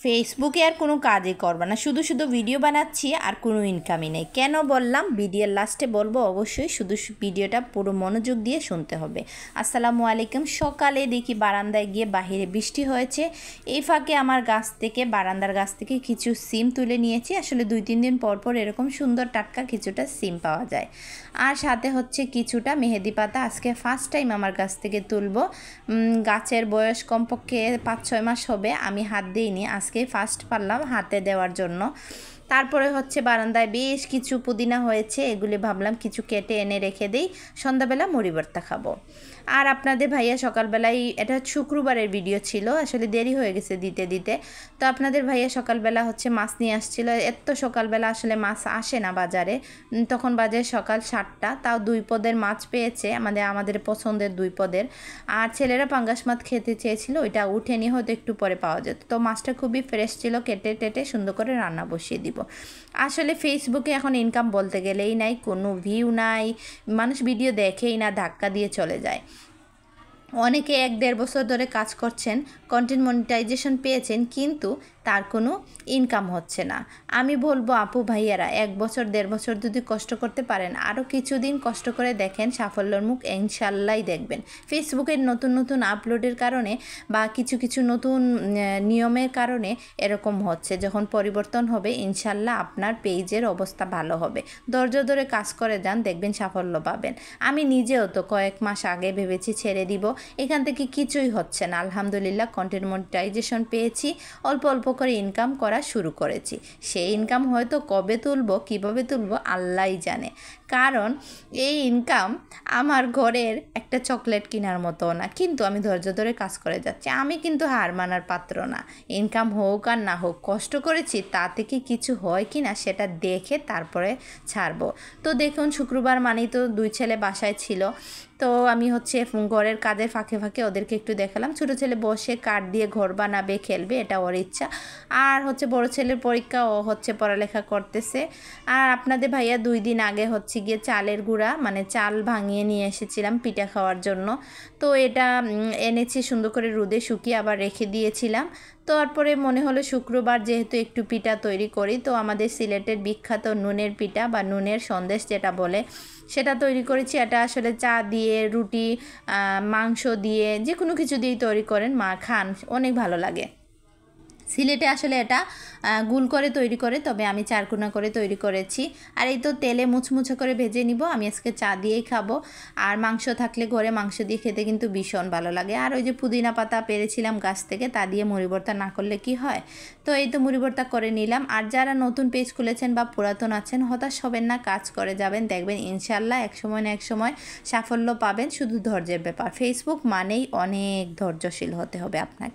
ফেসবুকে আর কোনো কাজই করবা না, শুধু শুধু ভিডিও বানাচ্ছি আর কোনো ইনকামই নেই। কেন বললাম? ভিডিওর লাস্টে বলবো, অবশ্যই শুধু ভিডিওটা পুরো মনোযোগ দিয়ে শুনতে হবে। আসসালামু আলাইকুম। সকালে দেখি বারান্দায় গিয়ে বাহিরে বৃষ্টি হয়েছে, এই ফাঁকে আমার বারান্দার গাছ থেকে কিছু সিম তুলে নিয়েছি। আসলে 2-3 দিন পর পর এরকম সুন্দর টাটকা কিছুটা সিম পাওয়া যায়। আর সাথে হচ্ছে কিছুটা মেহেদি পাতা, আজকে ফার্স্ট টাইম আমার গাছ থেকে তুলব। গাছের বয়স কমপক্ষে 5-6 মাস হবে, আমি হাত দিইনি, আজকে ফার্স্ট পারলাম হাতে দেওয়ার জন্য। তারপরে হচ্ছে বারান্দায় বেশ কিছু পুদিনা হয়েছে, এগুলি ভাবলাম কিছু কেটে এনে রেখে দেই, সন্ধ্যাবেলা মুড়ি ভর্তা খাবো। আর আপনাদের ভাইয়া সকালবেলায়, এটা শুক্রবারের ভিডিও ছিল, আসলে দেরি হয়ে গেছে দিতে। তো আপনাদের ভাইয়া সকালবেলা হচ্ছে মাছ নিয়ে আসছিল। এত সকালবেলা আসলে মাছ আসে না বাজারে, তখন বাজে সকাল 7টা, তাও 2 পদের মাছ পেয়েছে, আমাদের পছন্দের 2 পদের। আর ছেলেরা পাঙ্গাস মাছ খেতে চেয়েছিল, ওইটা উঠেনি, হয়তো একটু পরে পাওয়া যেত। তো মাছটা খুবই ফ্রেশ ছিল, কেটে টেটে সুন্দর করে রান্না বসিয়ে দিব। আসলে ফেসবুকে এখন ইনকাম বলতে গেলেই নাই, কোনো ভিউ নাই, মানুষ ভিডিও দেখেই না, ধাক্কা দিয়ে চলে যায়। অনেকে 1-1.5 বছর ধরে কাজ করছেন, কন্টেন্ট মনিটাইজেশন পেয়েছেন, কিন্তু তার কোনো ইনকাম হচ্ছে না। আমি বলবো আপু ভাইয়ারা, 1 বছর 1.5 বছর যদি কষ্ট করতে পারেন, আরও কিছুদিন কষ্ট করে দেখেন, সাফল্যের মুখ ইনশাল্লাহ দেখবেন। ফেসবুকের নতুন আপলোডের কারণে বা কিছু নতুন নিয়মের কারণে এরকম হচ্ছে। যখন পরিবর্তন হবে, ইনশাল্লাহ আপনার পেজের অবস্থা ভালো হবে। ধৈর্য ধরে কাজ করে যান, দেখবেন সাফল্য পাবেন। আমি নিজেও তো কয়েক মাস আগে ভেবেছি ছেড়ে দিব, এখান থেকে কিছুই হচ্ছে না। আলহামদুলিল্লাহ কন্টেন্ট মনিটাইজেশন পেয়েছি, অল্প করে ইনকাম করা শুরু করেছি। সেই ইনকাম হয়তো কবে তুলবো, কিভাবে তুলবো আল্লাহই জানে। কারণ এই ইনকাম আমার ঘরের একটা চকলেট কেনার মতো না, কিন্তু আমি ধৈর্য ধরে কাজ করে যাচ্ছি। আমি কিন্তু হার মানার পাত্র না। ইনকাম হোক আর না হোক, কষ্ট করেছি, তা থেকে কিছু হয় কি না সেটা দেখে তারপরে ছাড়বো। তো দেখুন, শুক্রবার মানেই তো 2 ছেলে বাসায় ছিল, তো আমি হচ্ছে ঘরের কাজের ফাঁকে ওদেরকে একটু দেখালাম। ছোটো ছেলে বসে কাঠ দিয়ে ঘর বানাবে, খেলবে, এটা ওর ইচ্ছা। আর হচ্ছে বড় ছেলের পরীক্ষা, ও হচ্ছে পড়ালেখা করতেছে। আর আপনাদের ভাইয়া 2 দিন আগে হচ্ছে গিয়ে চালের গুঁড়া, মানে চাল ভাঙিয়ে নিয়ে এসেছিলাম পিঠা খাওয়ার জন্য। তো এটা এনেছি, সুন্দর করে রোদে শুকিয়ে আবার রেখে দিয়েছিলাম। তারপরে মনে হলো শুক্রবার যেহেতু একটু পিঠা তৈরি করি, তো আমাদের সিলেটের বিখ্যাত নুনের পিঠা বা নুনের সন্দেশ যেটা বলে, সেটা তৈরি করেছি। এটা আসলে চা দিয়ে, রুটি, মাংস দিয়ে, যে কোনো কিছু দিয়েই তৈরি করেন, মা খান, অনেক ভালো লাগে। সিলেটে আসলে এটা গুল করে তৈরি করে, তবে আমি চারকোনা করে তৈরি করেছি। আর এই তো তেলে মুচমুচে করে ভেজে নিব। আমি আজকে চা দিয়েই খাবো। আর মাংস থাকলে ঘরে মাংস দিয়ে খেতে কিন্তু ভীষণ ভালো লাগে। আর ওই যে পুদিনা পাতা পেরেছিলাম গাছ থেকে, তা দিয়ে মুড়ি ভর্তা না করলে কি হয়। তো এই তো মুড়ি ভর্তা করে নিলাম। আর যারা নতুন পেজ খুলেছেন বা পুরাতন আছেন, হতাশ হবেন না, কাজ করে যাবেন, দেখবেন ইনশাল্লাহ এক সময় না এক সময় সাফল্য পাবেন। শুধু ধৈর্যের ব্যাপার। ফেসবুক মানেই অনেক ধৈর্যশীল হতে হবে আপনাকে।